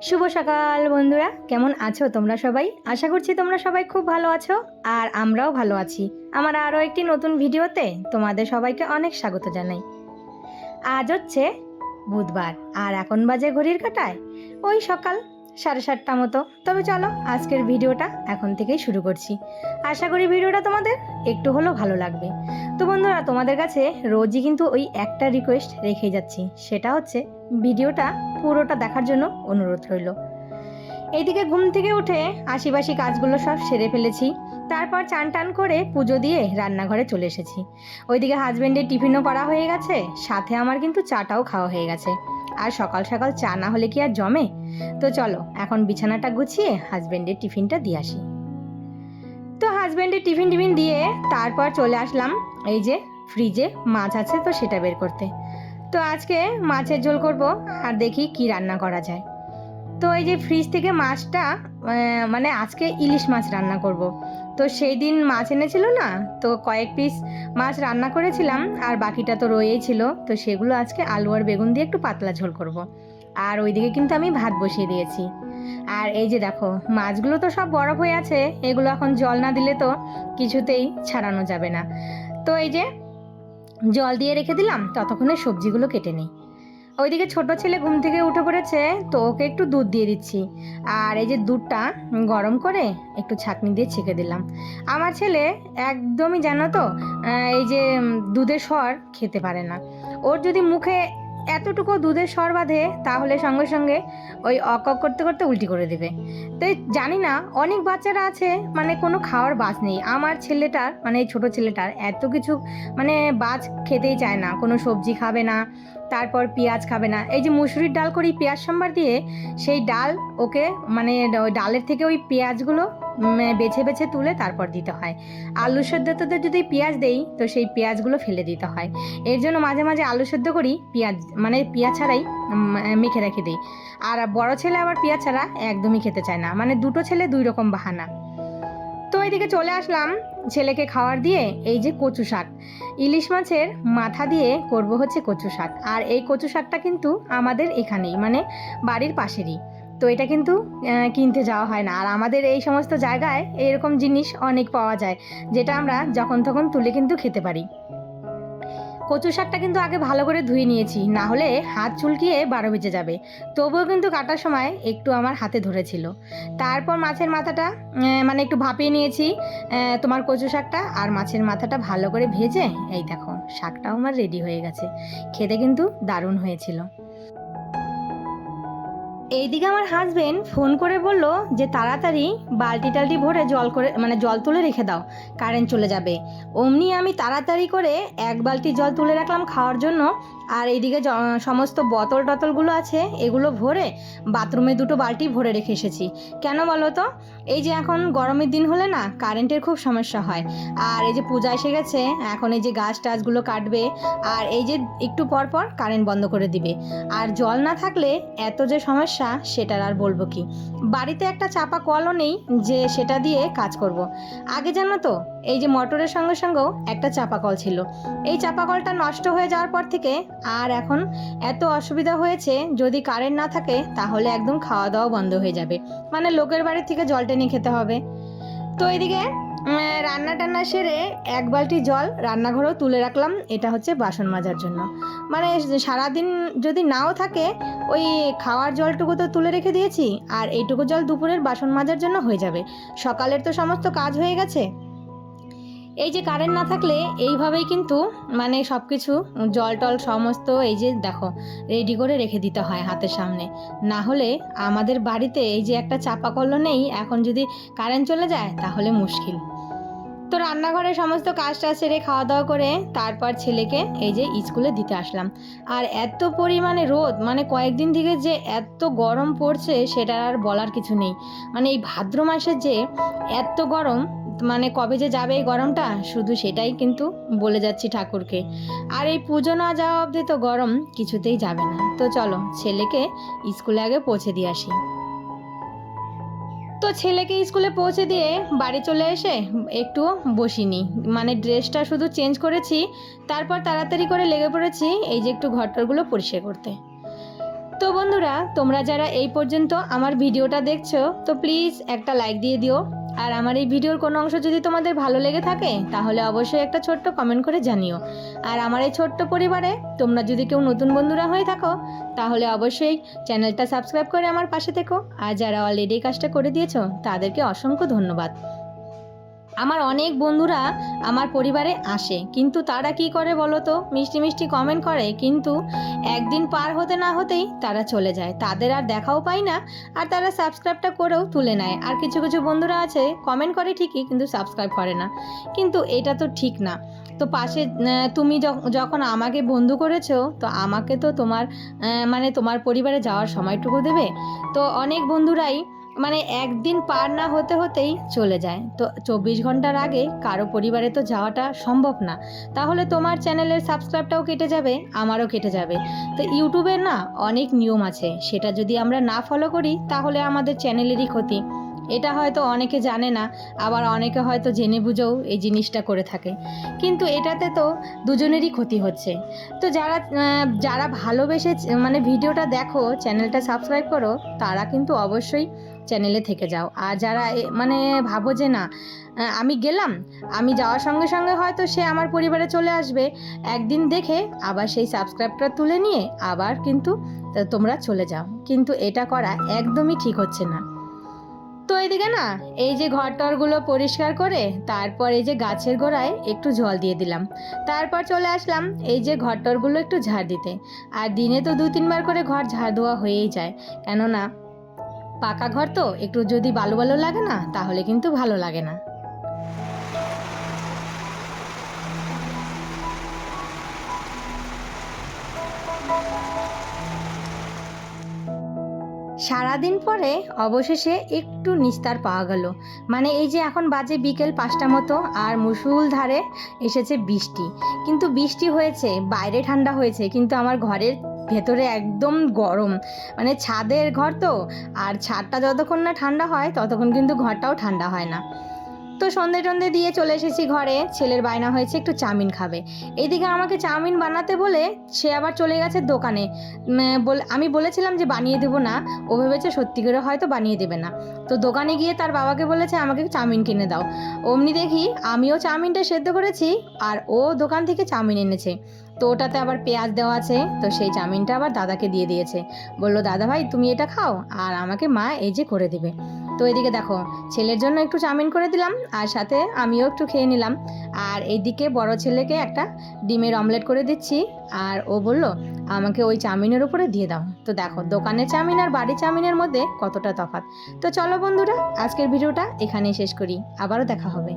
শুভ সকাল বন্ধুরা, কেমন আছো তোমরা সবাই? আশা করছি তোমরা সবাই খুব ভালো আছো আর আমরাও ভালো আছি। আমার আরও একটি নতুন ভিডিওতে তোমাদের সবাইকে অনেক স্বাগত জানাই। আজ হচ্ছে বুধবার আর এখন বাজে ঘড়ির কাঁটায় ওই সকাল 7:30 মতো। তবে চলো আজকের ভিডিওটা এখন থেকেই শুরু করছি। আশা করি ভিডিওটা তোমাদের একটু হলেও ভালো লাগবে। তো বন্ধুরা, তোমাদের কাছে রোজই কিন্তু ওই একটা রিকোয়েস্ট রেখে যাচ্ছি, সেটা হচ্ছে ভিডিওটা পুরোটা দেখার জন্য অনুরোধ রইল। এইদিকে ঘুম থেকে উঠে আশিবাসি কাজগুলো সব সেরে ফেলেছি। তারপর চান টান করে পুজো দিয়ে রান্নাঘরে চলে এসেছি। ওইদিকে হাজব্যান্ডের টিফিনও করা হয়ে গেছে, সাথে আমার কিন্তু চাটাও খাওয়া হয়ে গেছে। আর সকাল সকাল চা না হলে কি আর জমে? তো চলো এখন বিছানাটা গুছিয়ে হাজব্যান্ডের টিফিনটা দিয়ে আসি। তো হাজব্যান্ডের টিফিন দিয়ে তারপর চলে আসলাম এই যে ফ্রিজে মাছ আছে তো সেটা বের করতে। তো আজকে মাছের ঝোল করব আর দেখি কি রান্না করা যায়। তো এই যে ফ্রিজ থেকে মাছটা মানে আজকে ইলিশ মাছ রান্না করব। তো সেই দিন মাছ এনেছিল না, তো কয়েক পিস মাছ রান্না করেছিলাম আর বাকিটা তো রয়েই ছিল। তো সেগুলো আজকে আলু আর বেগুন দিয়ে একটু পাতলা ঝোল করব। আর ওইদিকে কিন্তু আমি ভাত বসিয়ে দিয়েছি। আর এই যে দেখো মাছগুলো তো সব বরফ হয়ে আছে, এগুলো এখন জল না দিলে তো কিছুতেই ছাড়ানো যাবে না। তো এই যে জল দিয়ে রেখে দিলাম, ততক্ষণে সবজিগুলো কেটে নিই। ওইদিকে ছোট ছেলে ঘুম থেকে উঠে পড়েছে, তো ওকে একটু দুধ দিয়ে দিচ্ছি। আর এই যে দুধটা গরম করে একটু ছাঁকনি দিয়ে ছেঁকে দিলাম। আমার ছেলে একদমই জানো তো এই যে দুধের স্বর খেতে পারে না। ওর যদি মুখে এতটুকু দুধের স্বর বাঁধে তাহলে সঙ্গে সঙ্গে ওই অক করতে করতে উল্টি করে দেবে। তো জানি না, অনেক বাচ্চারা আছে মানে কোনো খাওয়ার বাজ নেই। আমার ছেলেটার মানে এই ছোটো ছেলেটার এত কিছু মানে বাজ খেতেই চায় না, কোনো সবজি খাবে না, তারপর পেঁয়াজ খাবে না। এই যে মুসুরির ডাল করি পেঁয়াজ সম্বার দিয়ে, সেই ডাল ওকে মানে ওই ডালের থেকে ওই পেঁয়াজগুলো বেছে বেছে তুলে তারপর দিতে হয়। আলু সেদ্ধতে যদি পেঁয়াজ দেই তো সেই পেঁয়াজগুলো ফেলে দিতে হয়। এর জন্য মাঝে মাঝে আলু সেদ্ধ করি পেঁয়াজ মানে পেঁয়াজ ছাড়াই মেখে রেখে দিই। আর বড় ছেলে আবার পেঁয়াজ ছাড়া একদমই খেতে চায় না, মানে দুটো ছেলে দুই রকম বাহানা। তো এইদিকে চলে আসলাম ছেলেকে খাওয়ার দিয়ে। এই যে কচু শাক, ইলিশ মাছের মাথা দিয়ে করব হচ্ছে কচু শাক। আর এই কচু শাকটা কিন্তু আমাদের এখানেই মানে বাড়ির পাশেরই। তো এটা কিন্তু কিনতে যাওয়া হয় না। আর আমাদের এই সমস্ত জায়গায় এরকম জিনিস অনেক পাওয়া যায়, যেটা আমরা যখন তখন তুলে কিন্তু খেতে পারি। কচু শাকটা কিন্তু আগে ভালো করে ধুয়ে নিয়েছি, না হলে হাত চুলকিয়ে 12 বেজে যাবে। তবুও কিন্তু কাটার সময় একটু আমার হাতে ধরেছিল। তারপর মাছের মাথাটা মানে একটু ভাপিয়ে নিয়েছি তোমার কচু শাকটা, আর মাছের মাথাটা ভালো করে ভেজে এই দেখো শাকটাও আমার রেডি হয়ে গেছে। খেতে কিন্তু দারুণ হয়েছিল। এইদিকে আমার হাজবেন্ড ফোন করে বলল যে তাড়াতাড়ি বালতি টালটি ভরে জল করে মানে জল তুলে রেখে দাও, কারেন্ট চলে যাবে। অমনি আমি তাড়াতাড়ি করে এক বালতি জল তুলে রাখলাম খাওয়ার জন্য। আর এইদিকে সমস্ত বোতল টতলগুলো আছে এগুলো ভরে বাথরুমে দুটো বালতি ভরে রেখে এসেছি। কেন বলো তো? এই যে এখন গরমের দিন হলে না কারেন্টের খুব সমস্যা হয়। আর এই যে পূজা এসে গেছে, এখন এই যে গাছ টাছগুলো কাটবে আর এই যে একটু পর পর কারেন্ট বন্ধ করে দিবে। আর জল না থাকলে এত যে সমস্যা সেটার আর বলবো কি। বাড়িতে একটা চাপা কলও নেই যে সেটা দিয়ে কাজ করব। আগে জানো তো এই যে মোটরের সঙ্গে সঙ্গেও একটা চাপা কল ছিল। এই চাপা কলটা নষ্ট হয়ে যাওয়ার পর থেকে আর এখন এত অসুবিধা হয়েছে, যদি কারেন্ট না থাকে তাহলে একদম খাওয়া দাওয়া বন্ধ হয়ে যাবে, মানে লোকের বাড়ি থেকে জল টেনে খেতে হবে। তো এদিকে রান্না টান্না সেরে এক বালতি জল রান্নাঘরেও তুলে রাখলাম, এটা হচ্ছে বাসন মাজার জন্য। মানে সারাদিন যদি নাও থাকে ওই খাওয়ার জলটুকু তো তুলে রেখে দিয়েছি, আর এইটুকু জল দুপুরের বাসন মাজার জন্য হয়ে যাবে। সকালের তো সমস্ত কাজ হয়ে গেছে। এই যে কারেন্ট না থাকলে এইভাবেই কিন্তু মানে সব কিছু জল টল সমস্ত এই যে দেখো রেডি করে রেখে দিতে হয় হাতের সামনে। না হলে আমাদের বাড়িতে এই যে একটা চাপা কল নেই, এখন যদি কারেন্ট চলে যায় তাহলে মুশকিল। তো রান্নাঘরে সমস্ত কাজটা সেরে খাওয়া দাওয়া করে তারপর ছেলেকে এই যে স্কুলে দিতে আসলাম। আর এত পরিমাণে রোদ, মানে কয়েকদিন থেকে যে এত গরম পড়ছে সেটা আর বলার কিছু নেই। মানে এই ভাদ্র মাসের যে এত গরম, মানে কবে যে যাবে এই গরমটা শুধু সেটাই কিন্তু বলে যাচ্ছি ঠাকুরকে। আর এই পুজো না যাওয়া অবধি তো গরম কিছুতেই যাবে না। তো চলো ছেলেকে স্কুলে আগে পৌঁছে দিয়ে আসি। তো ছেলেকে স্কুলে পৌঁছে দিয়ে বাড়ি চলে এসে একটু বসিনি, মানে ড্রেসটা শুধু চেঞ্জ করেছি, তারপর তাড়াতাড়ি করে লেগে পড়েছি এই যে একটু ঘরটরগুলো পরিষ্কার করতে। তো বন্ধুরা, তোমরা যারা এই পর্যন্ত আমার ভিডিওটা দেখছো তো প্লিজ একটা লাইক দিয়ে দিও। আর আমার এই ভিডিওর কোনো অংশ যদি তোমাদের ভালো লেগে থাকে তাহলে অবশ্যই একটা ছোট্ট কমেন্ট করে জানিও। আর আমার এই ছোট্ট পরিবারে তোমরা যদি কেউ নতুন বন্ধুরা হয়ে থাকো তাহলে অবশ্যই চ্যানেলটা সাবস্ক্রাইব করে আমার পাশে থেকো। আর যারা অলরেডি কাজটা করে দিয়েছো তাদেরকে অসংখ্য ধন্যবাদ। আমার অনেক বন্ধুরা আমার পরিবারে আসে, কিন্তু তারা কি করে বলো তো, মিষ্টি মিষ্টি কমেন্ট করে, কিন্তু একদিন পার হতে না হতেই তারা চলে যায়, তাদের আর দেখাও পাই না। আর তারা সাবস্ক্রাইবটা করেও তুলে নেয়। আর কিছু কিছু বন্ধুরা আছে কমেন্ট করে ঠিকই কিন্তু সাবস্ক্রাইব করে না, কিন্তু এটা তো ঠিক না। তো পাশে তুমি যখন আমাকে বন্ধু করেছো তো আমাকে তো তোমার মানে তোমার পরিবারে যাওয়ার সময়টুকু দেবে। তো অনেক বন্ধুরাই মানে একদিন পার না হতে হতেই চলে যায়, তো 24 ঘন্টার আগে কারো পরিবারে তো যাওয়াটা সম্ভব না। তাহলে তোমার চ্যানেলের সাবস্ক্রাইবটাও কেটে যাবে, আমারও কেটে যাবে। তো ইউটিউবের না অনেক নিয়ম আছে, সেটা যদি আমরা না ফলো করি তাহলে আমাদের চ্যানেলেরই ক্ষতি। এটা হয়তো অনেকে জানে না, আবার অনেকে হয়তো জেনে বুঝেও এই জিনিসটা করে থাকে, কিন্তু এটাতে তো দুজনেরই ক্ষতি হচ্ছে। তো যারা ভালোবেসে মানে ভিডিওটা দেখো, চ্যানেলটা সাবস্ক্রাইব করো, তারা কিন্তু অবশ্যই চ্যানেলে থেকে যাও। আর যারা মানে ভাবো যে না আমি গেলাম, আমি যাওয়ার সঙ্গে সঙ্গে হয়তো সে আমার পরিবারে চলে আসবে, একদিন দেখে আবার সেই সাবস্ক্রাইবটা তুলে নিয়ে আবার কিন্তু তোমরা চলে যাও, কিন্তু এটা করা একদমই ঠিক হচ্ছে না। তো এদিকে না এই যে ঘরটরগুলো পরিষ্কার করে তারপর এই যে গাছের গোড়ায় একটু জল দিয়ে দিলাম, তারপর চলে আসলাম এই যে ঘরটরগুলো একটু ঝাড় দিতে। আর দিনে তো 2-3 বার করে ঘর ঝাড় দেওয়া হয়েই যায়, কেননা পাকা ঘর তো একটু যদি বালু বালু লাগে না তাহলে কিন্তু ভালো লাগে না। সারাদিন পরে অবশেষে একটু নিস্তার পাওয়া গেল। মানে এই যে এখন বাজে বিকেল 5টা মতো, আর মুষলধারে এসেছে বৃষ্টি। কিন্তু বৃষ্টি হয়েছে, বাইরে ঠান্ডা হয়েছে, কিন্তু আমার ঘরের ভেতরে একদম গরম। মানে ছাদের ঘর তো, আর ছাদটা যতক্ষণ না ঠান্ডা হয় ততক্ষণ কিন্তু ঘরটাও ঠান্ডা হয় না। তো সন্ধে টন্ধে দিয়ে চলে এসেছি ঘরে, ছেলের বায়না হয়েছে একটু চাউমিন খাবে। এইদিকে আমাকে চাউমিন বানাতে বলে সে আবার চলে গেছে দোকানে। আমি বলেছিলাম যে বানিয়ে দেবো না, ও ভেবেছে সত্যি করে হয়তো বানিয়ে দেবে না। তো দোকানে গিয়ে তার বাবাকে বলেছে আমাকে চাউমিন কিনে দাও। অমনি দেখি আমিও চাউমিনটা সেদ্ধ করেছি আর ও দোকান থেকে চাউমিন এনেছে। তো ওটাতে আবার পেঁয়াজ দেওয়া আছে, তো সেই চাউমিনটা আবার দাদাকে দিয়ে দিয়েছে, বললো দাদা ভাই তুমি এটা খাও আর আমাকে মা এই যে করে দিবে। তো এদিকে দেখো ছেলের জন্য একটু চাউমিন করে দিলাম আর সাথে আমিও একটু খেয়ে নিলাম। আর এইদিকে বড় ছেলেকে একটা ডিমের অমলেট করে দিচ্ছি, আর ও বলল আমাকে ওই চাউমিনের উপরে দিয়ে দাও। তো দেখো দোকানের চাউমিন আর বাড়ির চাউমিনের মধ্যে কতটা তফাৎ। তো চলো বন্ধুরা, আজকের ভিডিওটা এখানেই শেষ করি, আবারও দেখা হবে।